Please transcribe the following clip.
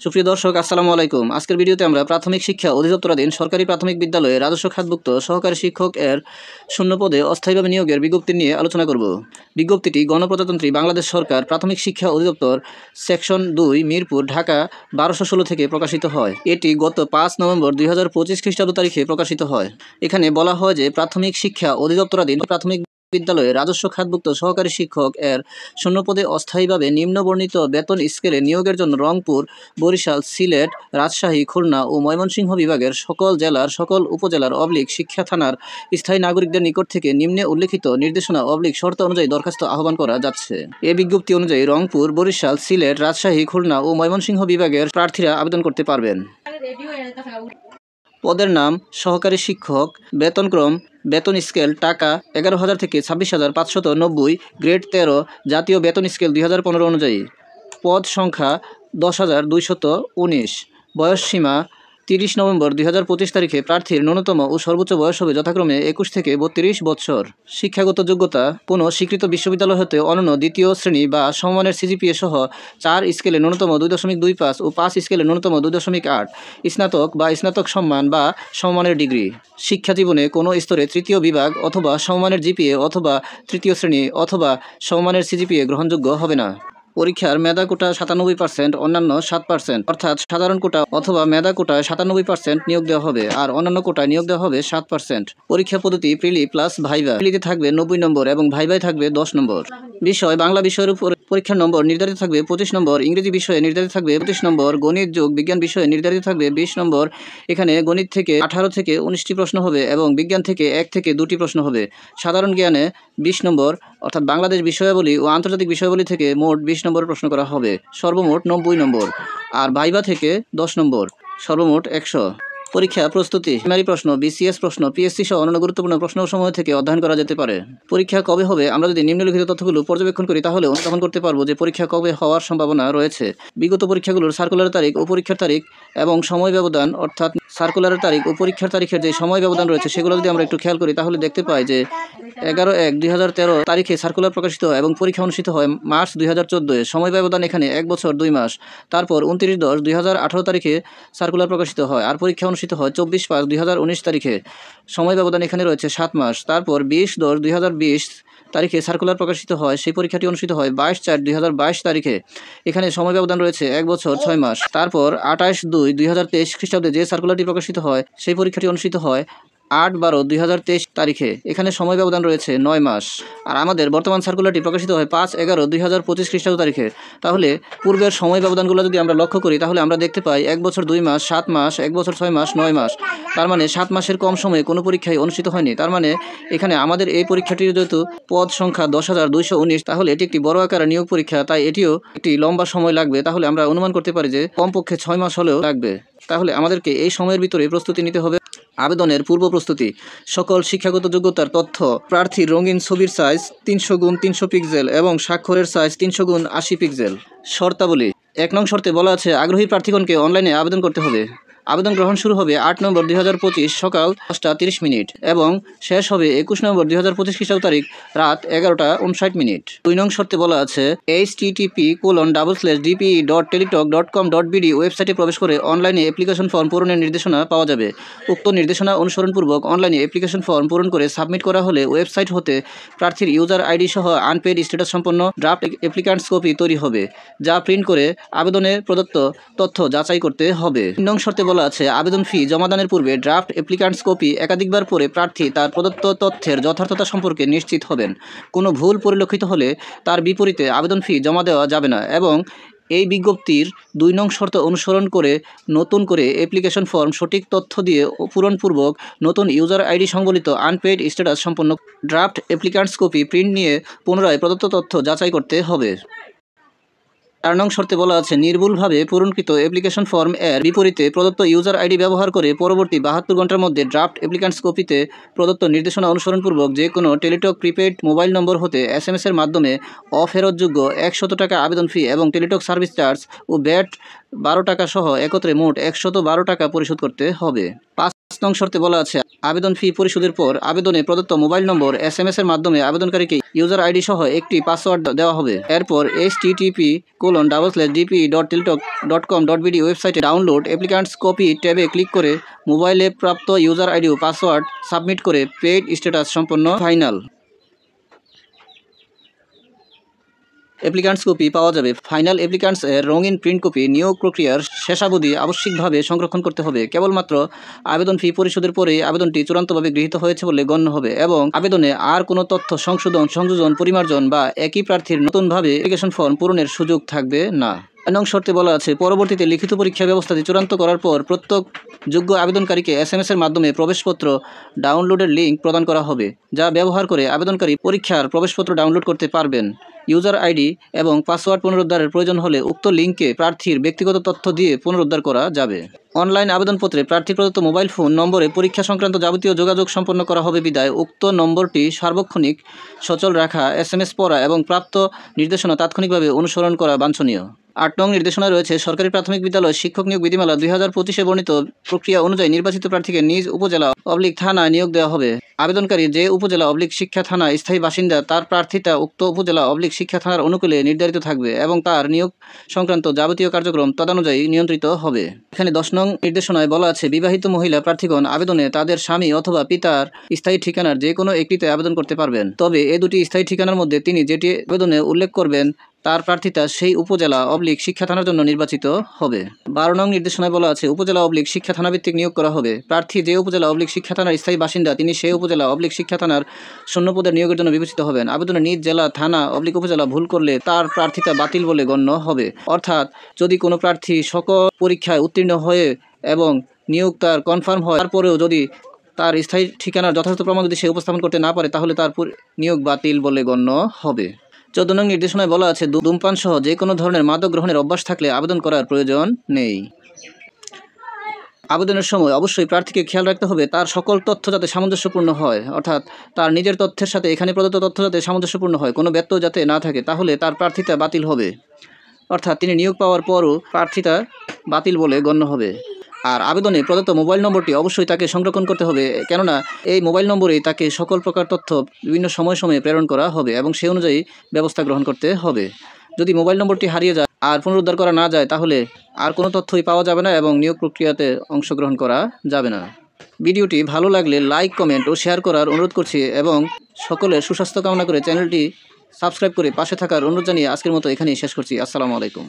সুপ্রিয় দর্শক, আসসালামু আলাইকুম। আজকের ভিডিওতে আমরা প্রাথমিক শিক্ষা অধিদপ্তরাধীন সরকারি প্রাথমিক বিদ্যালয়ে রাজস্ব খাতভুক্ত সহকারী শিক্ষক এর শূন্য পদে অস্থায়ীভাবে নিয়োগের বিজ্ঞপ্তি নিয়ে আলোচনা করব। বিজ্ঞপ্তিটি গণপ্রজাতন্ত্রী বাংলাদেশ সরকার প্রাথমিক শিক্ষা অধিদপ্তর সেকশন 2 মিরপুর, ঢাকা 1216 থেকে প্রকাশিত হয়। এটি গত 5 নভেম্বর 2025 খ্রিস্টাব্দ তারিখে প্রকাশিত হয়। এখানে বলা হয় যে প্রাথমিক শিক্ষা অধিদপ্তরাধীন প্রাথমিক বিদ্যালয়ে রাজস্ব খাতভুক্ত সহকারী শিক্ষক এর শূন্য পদে অস্থায়ীভাবে নিম্নবর্ণিত বেতন স্কেলে নিয়োগের জন্য রংপুর, বরিশাল, সিলেট, রাজশাহী, খুলনা ও ময়মনসিংহ বিভাগের সকল জেলার সকল উপজেলার শিক্ষা থানার স্থায়ী নাগরিকদের নিকট থেকে নিম্নে উল্লেখিত নির্দেশনা শর্ত অনুযায়ী দরখাস্ত আহ্বান করা যাচ্ছে। এ বিজ্ঞপ্তি অনুযায়ী রংপুর, বরিশাল, সিলেট, রাজশাহী, খুলনা ও ময়মনসিংহ বিভাগের প্রার্থীরা আবেদন করতে পারবেন। পদের নাম সহকারী শিক্ষক, বেতনক্রম, বেতন স্কেল টাকা 11,000 থেকে 26,590, গ্রেড 13, জাতীয় বেতন স্কেল 2015 অনুযায়ী। পদ সংখ্যা 10,219। বয়স সীমা 30 নভেম্বর 2025 তারিখে প্রার্থীর ন্যূনতম ও সর্বোচ্চ বয়স হবে যথাক্রমে 21 থেকে 32 বছর। শিক্ষাগত যোগ্যতা: কোনো স্বীকৃত বিশ্ববিদ্যালয় হতে অনন্য দ্বিতীয় শ্রেণী বা সমমানের সিজিপিএ সহ 4 স্কেলে ন্যূনতম 2.25 ও 5 স্কেলে ন্যূনতম 2.8, স্নাতক বা স্নাতক সম্মান বা সমমানের ডিগ্রি। শিক্ষা জীবনে কোনো স্তরে তৃতীয় বিভাগ অথবা সমমানের জিপিএ অথবা তৃতীয় শ্রেণী অথবা সমমানের সিজিপিএ গ্রহণযোগ্য হবে না। পরীক্ষার মেধা কোটা 97%, অন্যান্য 7%, অর্থাৎ সাধারণ কোটা অথবা মেধা কোটায় 97% নিয়োগ দেওয়া হবে আর অন্যান্য কোটায় নিয়োগ দেওয়া হবে 7%। পরীক্ষা পদ্ধতি প্রিলি প্লাস ভাইভা। প্রিলিতে থাকবে 90 নম্বর এবং ভাইভায় থাকবে 10 নম্বর। বিষয়: বাংলা বিষয়ের উপর পরীক্ষার নম্বর নির্ধারিত থাকবে 25 নম্বর, ইংরেজি বিষয়ে নির্ধারিত থাকবে 25 নম্বর, গণিত যোগ বিজ্ঞান বিষয়ে নির্ধারিত থাকবে 20 নম্বর। এখানে গণিত থেকে 18 থেকে 19টি প্রশ্ন হবে এবং বিজ্ঞান থেকে 1 থেকে 2টি প্রশ্ন হবে। সাধারণ জ্ঞানে 20 নম্বর, অর্থাৎ বাংলাদেশ বিষয়াবলী ও আন্তর্জাতিক বিষয়াবলী থেকে মোট 20 নম্বর প্রশ্ন করা হবে, সর্বমোট 90 নম্বর। আর ভাইভা থেকে 10 নম্বর, সর্বমোট 100। পরীক্ষা প্রস্তুতি: প্রাইমারি প্রশ্ন, বিসিএস প্রশ্ন, পিএসসি সহ অন্যান্য গুরুত্বপূর্ণ প্রশ্নসমূহ থেকে অধ্যয়ন করা যেতে পারে। পরীক্ষা কবে হবে? আমরা যদি নিম্নলিখিত তথ্যগুলো পর্যবেক্ষণ করি তাহলে অনুধাবন করতে পারবো যে পরীক্ষা কবে হওয়ার সম্ভাবনা রয়েছে। বিগত পরীক্ষাগুলোর সার্কুলার তারিখ ও পরীক্ষার তারিখ এবং সময় ব্যবধান, অর্থাৎ সার্কুলারের তারিখ ও পরীক্ষার তারিখের যে সময় ব্যবধান রয়েছে সেগুলো যদি আমরা একটু খেয়াল করি তাহলে দেখতে পাই যে 11/1/2013 তারিখে সার্কুলার প্রকাশিত হয় এবং পরীক্ষা অনুষ্ঠিত হয় মার্চ 2014-এ। সময় ব্যবধান এখানে 1 বছর 2 মাস। তারপর 29/10/2018 তারিখে সার্কুলার প্রকাশিত হয় আর পরীক্ষা অনুষ্ঠিত হয় 24/5/2019 তারিখে। সময় ব্যবধান এখানে রয়েছে 7 মাস। তারপর 20/10/2020 তারিখে সার্কুলার প্রকাশিত হয়, সেই পরীক্ষাটি অনুষ্ঠিত হয় 22/4/2022 তারিখে। এখানে সময় ব্যবধান রয়েছে 1 বছর 6 মাস। তারপর 28/2/2023 খ্রিস্টাব্দে যে সার্কুলারটি প্রকাশিত হয় সেই পরীক্ষাটি অনুষ্ঠিত হয় 8/12/2023 তারিখে। এখানে সময় ব্যবধান রয়েছে 9 মাস। আর আমাদের বর্তমান সার্কুলারটি প্রকাশিত হয় 5/11/2025 খ্রিস্টাব্দ তারিখে। তাহলে পূর্বের সময় ব্যবধানগুলো যদি আমরা লক্ষ্য করি তাহলে আমরা দেখতে পাই 1 বছর 2 মাস, 7 মাস, 1 বছর 6 মাস, 9 মাস। তার মানে 7 মাসের কম সময়ে কোনো পরীক্ষাই অনুষ্ঠিত হয়নি। তার মানে এখানে আমাদের এই পরীক্ষাটির যেহেতু পদ সংখ্যা 10,219, তাহলে এটি একটি বড় আকারের নিয়োগ পরীক্ষা, তাই এটিও একটি লম্বা সময় লাগবে। তাহলে আমরা অনুমান করতে পারি যে কমপক্ষে 6 মাস হলেও লাগবে। তাহলে আমাদেরকে এই সময়ের ভিতরে প্রস্তুতি নিতে হবে। আবেদনের পূর্ব প্রস্তুতি: সকল শিক্ষাগত যোগ্যতার তথ্য, প্রার্থীর রঙিন ছবির সাইজ 300x300 পিক্সেল এবং স্বাক্ষরের সাইজ 300x80 পিক্সেল। শর্তাবলী: 1 নং শর্তে বলা আছে আগ্রহী প্রার্থীগণকে অনলাইনে আবেদন করতে হবে। আবেদন গ্রহণ শুরু হবে 8 নভেম্বর 2025 সকাল 10:30 এবং শেষ হবে 21 নভেম্বর 2025 খ্রিস্টাব্দ তারিখ রাত 11:59। 2 নং শর্তে বলা আছে http://dpe.teletalk.com.bd ওয়েবসাইটে প্রবেশ করে অনলাইনে অ্যাপ্লিকেশন ফর্ম পূরণের নির্দেশনা পাওয়া যাবে। উক্ত নির্দেশনা অনুসরণপূর্বক অনলাইনে অ্যাপ্লিকেশন ফর্ম পূরণ করে সাবমিট করা হলে ওয়েবসাইট হতে প্রার্থীর ইউজার আইডি সহ আনপেইড স্ট্যাটাস সম্পন্ন ড্রাফট অ্যাপ্লিক্যান্টস কপি তৈরি হবে, যা প্রিন্ট করে আবেদনে প্রদত্ত তথ্য যাচাই করতে হবে। 3 নং শর্তে বলা আছে আবেদন ফি জমাদানের পূর্বে ড্রাফট অ্যাপ্লিক্যান্টস কপি একাধিকবার পড়ে প্রার্থী তার প্রদত্ত তথ্যের যথার্থতা সম্পর্কে নিশ্চিত হবেন। কোনো ভুল পরিলক্ষিত হলে তার বিপরীতে আবেদন ফি জমা দেওয়া যাবে না এবং এই বিজ্ঞপ্তির 2 নং শর্ত অনুসরণ করে নতুন করে অ্যাপ্লিকেশন ফর্ম সঠিক তথ্য দিয়ে পূরণপূর্বক নতুন ইউজার আইডি সংবলিত আনপেইড স্ট্যাটাস সম্পন্ন ড্রাফট অ্যাপ্লিক্যান্টস কপি প্রিন্ট নিয়ে পুনরায় প্রদত্ত তথ্য যাচাই করতে হবে। 4 নং শর্তে বলা আছে নির্ভুলভাবে পূরণকৃত অ্যাপ্লিকেশন ফর্ম এর বিপরীতে প্রদত্ত ইউজার আইডি ব্যবহার করে পরবর্তী 72 ঘন্টার মধ্যে ড্রাফট অ্যাপ্লিক্যান্টস কপিতে প্রদত্ত নির্দেশনা অনুসরণপূর্বক যে কোনো টেলিটক প্রিপেইড মোবাইল নম্বর হতে SMS এর মাধ্যমে অফেরতযোগ্য 100 টাকা আবেদন ফি এবং টেলিটক সার্ভিস চার্জ ও ব্যাট 12 টাকা সহ একত্রে মোট 112 টাকা পরিশোধ করতে হবে। 5 নং শর্তে বলা আছে, আবেদন ফি পরিশোধের পর আবেদনে প্রদত্ত মোবাইল নম্বর SMS এর মাধ্যমে আবেদনকারীকে ইউজার আইডি সহ একটি পাসওয়ার্ড দেওয়া হবে। এরপর http://dpe.tiltok.com.bd ওয়েবসাইটে ডাউনলোড অ্যাপ্লিক্যান্টস কপি ট্যাবে ক্লিক করে মোবাইলে প্রাপ্ত ইউজার আইডি ও পাসওয়ার্ড সাবমিট করে পেইড স্ট্যাটাস সম্পন্ন ফাইনাল অ্যাপ্লিক্যান্টস কপি পাওয়া যাবে। ফাইনাল অ্যাপ্লিক্যান্টস এর রঙিন প্রিন্ট কপি নিয়োগ প্রক্রিয়ার শেষাবধি আবশ্যিকভাবে সংরক্ষণ করতে হবে। কেবলমাত্র আবেদন ফি পরিশোধের পরেই আবেদনটি চূড়ান্তভাবে গৃহীত হয়েছে বলে গণ্য হবে এবং আবেদনে আর কোনো তথ্য সংযোজন, পরিমার্জন বা একই প্রার্থীর নতুনভাবে অ্যাপ্লিকেশন ফর্ম পূরণের সুযোগ থাকবে না। 9 নং শর্তে বলা আছে, পরবর্তীতে লিখিত পরীক্ষা ব্যবস্থাটি চূড়ান্ত করার পর প্রত্যেক যোগ্য আবেদনকারীকে SMS এর মাধ্যমে প্রবেশপত্র ডাউনলোডের লিঙ্ক প্রদান করা হবে, যা ব্যবহার করে আবেদনকারী পরীক্ষার প্রবেশপত্র ডাউনলোড করতে পারবেন। ইউজার আইডি এবং পাসওয়ার্ড পুনরুদ্ধারের প্রয়োজন হলে উক্ত লিঙ্কে প্রার্থীর ব্যক্তিগত তথ্য দিয়ে পুনরুদ্ধার করা যাবে। অনলাইন আবেদনপত্রে প্রার্থীর প্রদত্ত মোবাইল ফোন নম্বরে পরীক্ষা সংক্রান্ত যাবতীয় যোগাযোগ সম্পন্ন করা হবে বিধায় উক্ত নম্বরটি সার্বক্ষণিক সচল রাখা, SMS পড়া এবং প্রাপ্ত নির্দেশনা তাৎক্ষণিকভাবে অনুসরণ করা বাঞ্ছনীয়। 8 নং নির্দেশনা রয়েছে, সরকারি প্রাথমিক বিদ্যালয় শিক্ষক নিয়োগ বিধিমালা 2025-এ বর্ণিত প্রক্রিয়া অনুযায়ী নির্বাচিত প্রার্থীকে নিজ উপজেলা/থানায় নিয়োগ দেওয়া হবে। আবেদনকারী যে উপজেলা/শিক্ষা থানা স্থায়ী বাসিন্দা তার প্রার্থিতা উক্ত উপজেলা/শিক্ষা থানার অনুকূলে নির্ধারিত থাকবে এবং তার নিয়োগ সংক্রান্ত যাবতীয় কার্যক্রম তদানুযায়ী নিয়ন্ত্রিত হবে। এখানে 10 নং নির্দেশনায় বলা আছে, বিবাহিত মহিলা প্রার্থীগণ আবেদনে তাদের স্বামী অথবা পিতার স্থায়ী ঠিকানার যে কোনো একটিতে আবেদন করতে পারবেন। তবে এ দুটি স্থায়ী ঠিকানার মধ্যে তিনি যেটি আবেদনে উল্লেখ করবেন তার প্রার্থিতা সেই উপজেলা/শিক্ষা থানার জন্য নির্বাচিত হবে। 12 নং নির্দেশনায় বলা আছে, উপজেলা/শিক্ষা থানা ভিত্তিক নিয়োগ করা হবে। প্রার্থী যে উপজেলা/শিক্ষা থানার স্থায়ী বাসিন্দা তিনি সেই উপজেলা/শিক্ষা থানার শূন্য পদের নিয়োগের জন্য বিবেচিত হবেন। আবেদনে নিজ জেলা, থানা/উপজেলা ভুল করলে তার প্রার্থিতা বাতিল বলে গণ্য হবে। অর্থাৎ যদি কোনো প্রার্থী সকল পরীক্ষায় উত্তীর্ণ হয়ে এবং নিয়োগ তার কনফার্ম হয়, তারপরেও যদি তার স্থায়ী ঠিকানার যথাযথ প্রমাণ যদি সে উপস্থাপন করতে না পারে, তাহলে তার নিয়োগ বাতিল বলে গণ্য হবে। 14 নং নির্দেশনায় বলা আছে, ধূমপান সহ যে কোনো ধরনের মাদক গ্রহণের অভ্যাস থাকলে আবেদন করার প্রয়োজন নেই। আবেদনের সময় অবশ্যই প্রার্থীকে খেয়াল রাখতে হবে তার সকল তথ্য যাতে সামঞ্জস্যপূর্ণ হয়, অর্থাৎ তার নিজের তথ্যের সাথে এখানে প্রদত্ত তথ্য যাতে সামঞ্জস্যপূর্ণ হয়, কোনো ব্যত্যয় যাতে না থাকে, তাহলে তার প্রার্থিতা বাতিল হবে। অর্থাৎ তিনি নিয়োগ পাওয়ার পরও প্রার্থিতা বাতিল বলে গণ্য হবে। আর আবেদনে প্রদত্ত মোবাইল নম্বরটি অবশ্যই তাকে সংরক্ষণ করতে হবে, কেননা এই মোবাইল নম্বরেই তাকে সকল প্রকার তথ্য বিভিন্ন সময়ে প্রেরণ করা হবে এবং সেই অনুযায়ী ব্যবস্থা গ্রহণ করতে হবে। যদি মোবাইল নম্বরটি হারিয়ে যায় আর পুনরুদ্ধার করা না যায়, তাহলে আর কোনো তথ্যই পাওয়া যাবে না এবং নিয়োগ প্রক্রিয়াতে অংশগ্রহণ করা যাবে না। ভিডিওটি ভালো লাগলে লাইক, কমেন্ট ও শেয়ার করার অনুরোধ করছি এবং সকলের সুস্বাস্থ্য কামনা করে চ্যানেলটি সাবস্ক্রাইব করে পাশে থাকার অনুরোধ জানিয়ে আজকের মতো এখানেই শেষ করছি। আসসালামু আলাইকুম।